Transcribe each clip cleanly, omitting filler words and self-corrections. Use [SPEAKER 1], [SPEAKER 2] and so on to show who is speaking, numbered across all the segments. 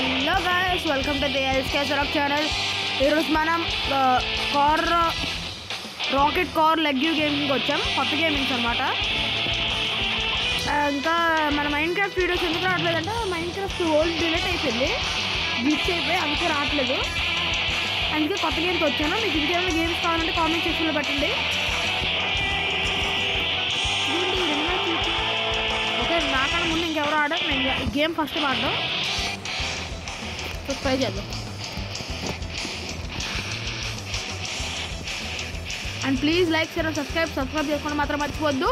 [SPEAKER 1] Hello guys, welcome to the SK Sarak channel. ఈరోజు మనం rocket car లెగ్యూ గేమింగ్కి వచ్చాం. కొత్త గేమింగ్స్ అనమాట. ఇంకా మన మైండ్ క్రాఫ్ట్ వీడియోస్ ఎందుకు రావట్లేదంటే మైండ్ క్రాఫ్ట్ ఓల్డ్ డిలీట్ అయిపోయింది, గ్లిచ్ అయిపోయి, అందుకే రావట్లేదు. అందుకే కొత్త గేమ్కి వచ్చాను. మీకు ఇంకేమైనా గేమ్స్ కావాలంటే కామెంట్ సెక్షన్లో పెట్టండి. ఓకే, నాకన్నా ముందు ఇంకెవరు ఆడారు, నేను ఈ గేమ్ ఫస్ట్ ఆడడం. ట్రై చేద్దాం. And please like, share, subscribe చేసుకోండి మాత్రం మర్చిపోవద్దు.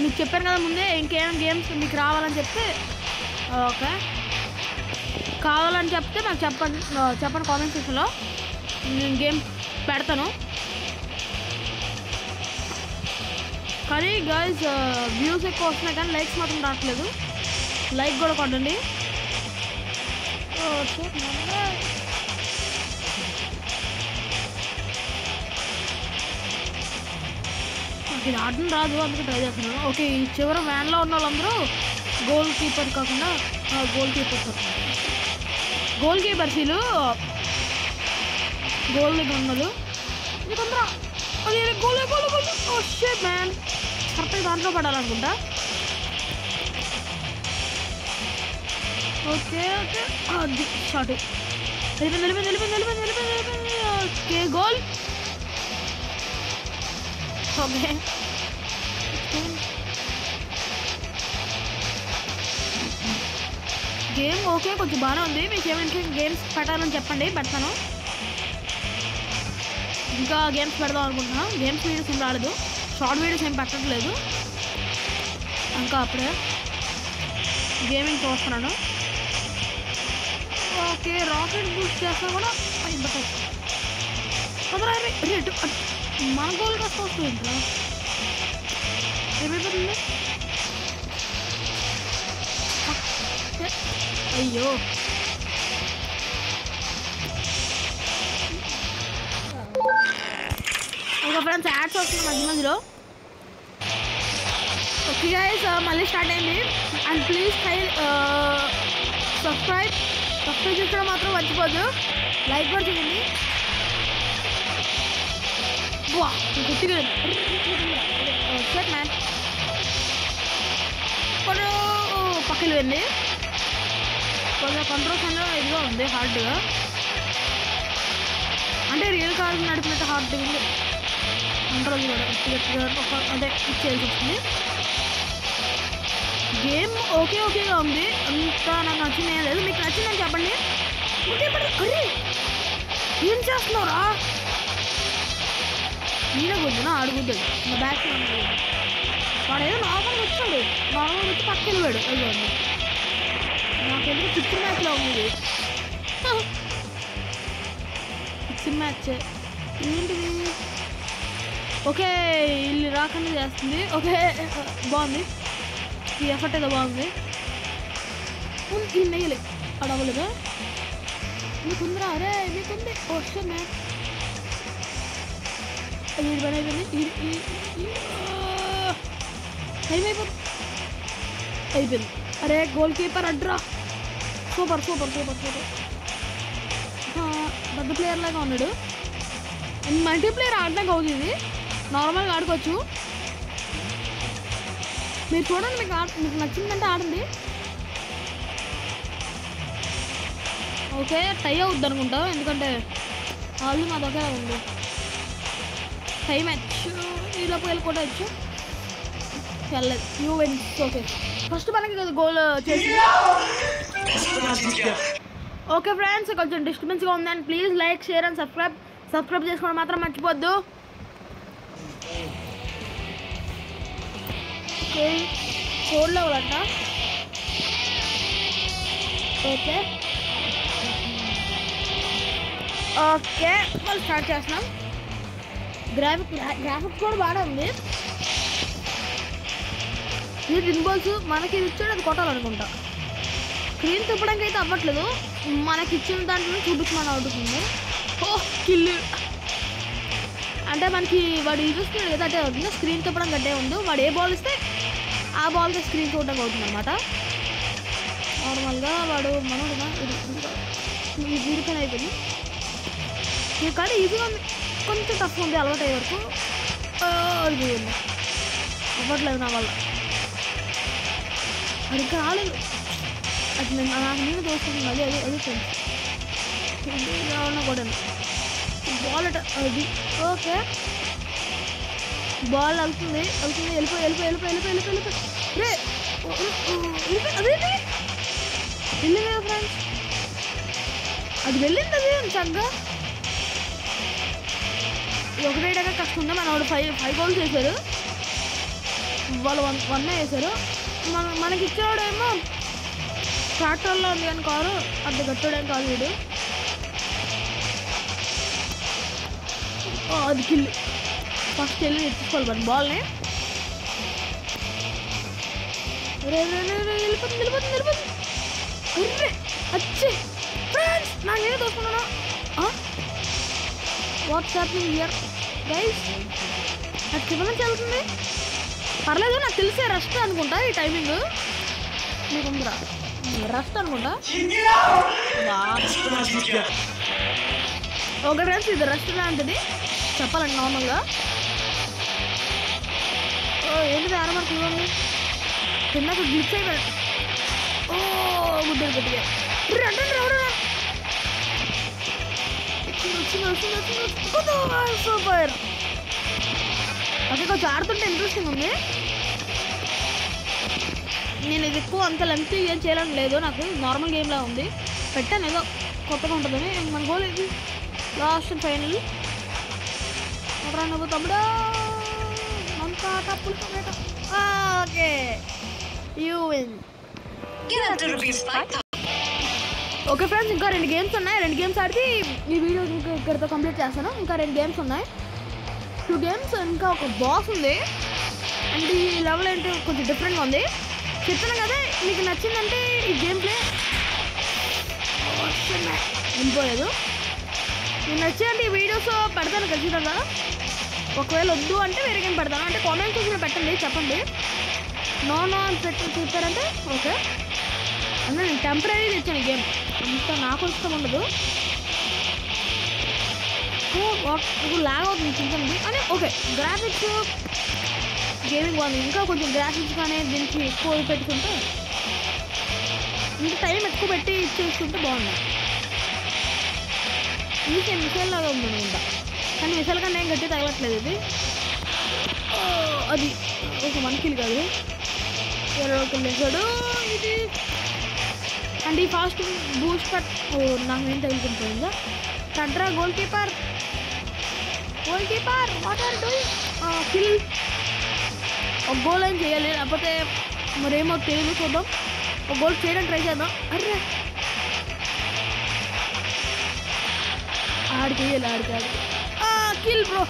[SPEAKER 1] మీకు చెప్పాను కదా ముందే, ఇంకేం గేమ్స్ మీకు రావాలని చెప్తే ఓకే కావాలని చెప్తే నాకు చెప్పండి కామెంట్ సెక్షన్లో, నేను గేమ్ పెడతాను. కానీ గైస్ వ్యూస్ ఎక్కువ వస్తున్నాయి కానీ లైక్స్ మాత్రం రావట్లేదు. లైక్ కూడా కొట్టండి. ఇది ఆడడం రాదు, అందుకే ట్రై చేస్తున్నాను. ఓకే, ఈ చివర వ్యాన్లో ఉన్న వాళ్ళందరూ గోల్ కీపర్ కాకుండా గోల్ కీపర్స్ వీళ్ళు గోల్ దగ్గర ఉన్నారు. ఇది తొందర గోల్ షిట్ మ్యాన్, కరెక్ట్గా దాంట్లో పడాలనుకుంటా. ఓకే ఓకే, అది షాట్ వెళ్ళిపోయింది. Okay, goal. Okay, game okay, కొంచెం బాగానే ఉంది. మీకు ఏమైనా గేమ్స్ పెట్టాలని చెప్పండి, పెడతాను. ఇంకా గేమ్స్ పెడదాం అనుకుంటున్నాను. గేమ్స్ వీడియోస్ ఏం రాలేదు, షార్ట్ వీడియోస్ ఏం పెట్టట్లేదు. ఇంకా అప్పుడే గేమింగ్ చూస్తున్నాను. ఓకే, రాకెట్ బూస్ట్ చేస్తా కూడా మన గోల్ కాస్త వస్తుంది. ఏమైపోతుంది? అయ్యో, ఓకే ఫ్రెండ్స్, యాడ్స్ వస్తుంది మధ్యలో. ఓకే గైస్, మళ్ళీ స్టార్ట్ అయింది. అండ్ ప్లీజ్ సబ్స్క్రైబ్ చేసుకోవడం మాత్రం మర్చిపోద్దు. లైక్ కూడా చేయండి. గుర్తుగా మ్యాన్ పక్కన వెళ్ళి కొంచెం కంట్రోల్స్ అనేది ఇదిగా ఉంది, హార్డ్గా. అంటే రియల్ కార్ నడిపినట్టు హార్డ్గా ఉంది కంట్రోల్ కూడా. అదే ఇచ్చేయాల్సి వస్తుంది. గేమ్ ఓకేగా ఉంది, అంతా నాకు నచ్చింది ఏం లేదు. మీకు నచ్చిందని చెప్పండి. ఏం చేస్తున్నావురా? ఈడగొద్దునా అడుగుద్దాడు నా బ్యాక్. వాడు ఏదో నార్మల్గా వచ్చాడు, నార్మల్గా వచ్చి పక్కన వెళ్ళాడు. అయ్యో, నాకెందుకు ఫిక్సింగ్ మ్యాచ్లో ఉంది. ఫిక్సింగ్ మ్యాచ్ ఏంటిది? ఓకే, ఇల్లు రాకుండా చేస్తుంది. ఓకే, బాగుంది, ఈ ఎఫర్ట్ ఏదో బాగుంది. ఇది నెయ్యలే అడవలేదు. మీకుందిరా? అరే మీకుంది. ఓకే మ్యాచ్ ఇది పని అయిపోయింది. టైం అయిపోయింది. అరే గోల్ కీపర్ అడ్రా, సూపర్. పెద్ద ప్లేయర్ లాగా ఉన్నాడు. మల్టీప్లేయర్ ఆడడానికి అవుతుంది, నార్మల్గా ఆడుకోవచ్చు. మీరు చూడండి, మీకు నచ్చిందంటే ఆడండి. ఓకే, టై అవుద్ది అనుకుంటా, ఎందుకంటే ఆల్రెడీ మా దగ్గర ఉంది. టై మ్యాచ్ ఈలోపు వెళ్ళిపోవచ్చు. వెళ్ళలేదు, యూ విన్స్. ఓకే, ఫస్ట్ మనకి గోల్ చేసి. ఓకే ఫ్రెండ్స్, కొంచెం డిస్టర్బెన్స్గా ఉందని please like, share and subscribe చేసుకోవడం మాత్రం మర్చిపోద్దు. ఓకే, 4 లెవెల్ అంట. ఓకే వాళ్ళు స్టార్ట్ చేస్తున్నాం. గ్రాఫిక్స్ కూడా బాగానే ఉంది. ఇది రింబాల్స్ మనకి ఇచ్చాడు, అది కొట్టాలనుకుంటా. స్క్రీన్ తిప్పడానికి అయితే అవ్వట్లేదు, మనకి ఇచ్చిన దాంట్లో చూపించమని అవుతుంది. కిల్ అంటే మనకి వాడు చూస్తున్నాడు కదా, అంటే అవుతుంది. స్క్రీన్ తిప్పడం గట్టే ఉంది. వాడు ఏ బాల్ ఇస్తే ఆ బాల్తో స్క్రీన్ చూడడం అవుతుంది అనమాట. నార్మల్గా వాడు మనోడుగా ఇది వీడిపోయిన అయిపోయింది. ఇది కానీ ఈజీగా ఉంది, కొంచెం టఫ్ ఉంది అలవాటు అయ్యే వరకు. ఇది అవ్వట్లేదు నా వల్ల, అది ఇంకా రాలేదు. అది నాకు నేను దోస్తుంది మళ్ళీ అది ఫ్రెండ్స్ కూడా బాల్ అది ఓకే. బాల్ వెళ్తుంది వెళ్ళిపోయి రే అదేంటి వెళ్ళింది కదా ఫ్రెండ్స్, అది వెళ్ళింది అది చక్కగా. ఒకటేటగా కష్టం ఉంది. మన వాడు 5 గోల్స్ వేశారు, వాళ్ళు 1 వేశారు. మనకి ఇచ్చేవాడేమో ట్రాక్టర్లో ఉంది కానీ కారు అంత గట్టడేం కాదు వీడు. అది కిల్, ఫస్ట్ వెళ్ళి ఎత్తుకోవాలి మన బాల్ని. వెళ్ళిపోతుంది అర్రే వచ్చి ఫ్రెండ్స్ నాకు నేనే దోసుకున్నాను. What's happening here guys? నాకు చివరికి వెళ్తుంది, పర్లేదు. నాకు తెలిసే రస్ట్ అనుకుంటా ఈ టైమింగ్, మీకు ఉందిరా రస్ట్ అనుకుంటా. ఓకే ఫ్రెండ్స్, ఇది రస్ట్ లాంటిది చెప్పాలండి నార్మల్గా. ఏంటిది ఆరమార్కు ఇవ్వండి కిందకు గ్లిచ్ అయిపోయాడు. గుడ్డలు గట్టిగా సూపర్. ఓకే, కొంచెం ఆడుతుంటే ఇంట్రెస్టింగ్ ఉంది. నేను ఇది ఎక్కువ అంత లెంత్ ఏం చేయాలని లేదు, నాకు నార్మల్ గేమ్లా ఉంది. పెట్టాను ఏదో కొత్తగా ఉంటుందని. మన గోల్ ఇది లాస్ట్ అండ్ ఫైనల్. నువ్వు తమ్ముడా అంతా టప్పులు tomato. Okay you win. Okay friends, ఇంకా 2 గేమ్స్ ఉన్నాయి. 2 గేమ్స్ ఆడితే ఈ వీడియో ఇక్కడితో కంప్లీట్ చేస్తాను. ఇంకా 2 గేమ్స్ ఉన్నాయి, 2 గేమ్స్. ఇంకా ఒక బాస్ ఉంది. అండ్ ఈ లెవెల్ ఏంటి కొంచెం డిఫరెంట్గా ఉంది. చెప్తాను కదా, మీకు నచ్చిందంటే ఈ గేమ్ ప్లే వెళ్ళిపోలేదు. మీకు నచ్చిందంటే ఈ వీడియోస్ పెడతాను ఖచ్చితంగా. ఒకవేళ వద్దు అంటే వేరే గేమ్ పెడతాను. అంటే కామెంట్ సెక్షన్లో పెట్టండి, చెప్పండి. నో అని చెప్పారంటే ఓకే. అంటే నేను టెంపరీ తెచ్చాను ఈ గేమ్, అంత నాకు ఇష్టం ఉండదు. లాగ్ అవుతుంది చిన్నది అని. ఓకే, గ్రాఫిక్స్ గేమింగ్ బాగుంది. ఇంకా కొంచెం గ్రాఫిక్స్ కానీ దీనికి ఎక్కువ పెట్టుకుంటే, ఇంకా టైం ఎక్కువ పెట్టి చేసుకుంటే బాగుంది. ఇది మిసైల్ లాగా ఉంది అనుకుంటా, కానీ మిసైల్ కన్నా ఏం గట్టి తగలట్లేదు ఇది. అది ఒక 1 కిల్ కాదు, 2 కిల్ వేసాడు ఇది. అండ్ ఈ ఫాస్ట్ బూస్ట్ నాకు ఏం తగులుకుంటుందా. కంట్రా goalkeeper what are doing. Kill, ఒక గోల్ ఏం చేయాలి, లేకపోతే మరేమో తెలియదు. చూద్దాం, ఒక గోల్ చేయడానికి ట్రై చేద్దాం. అర్రే ఆడికి కిల్ బ్రో.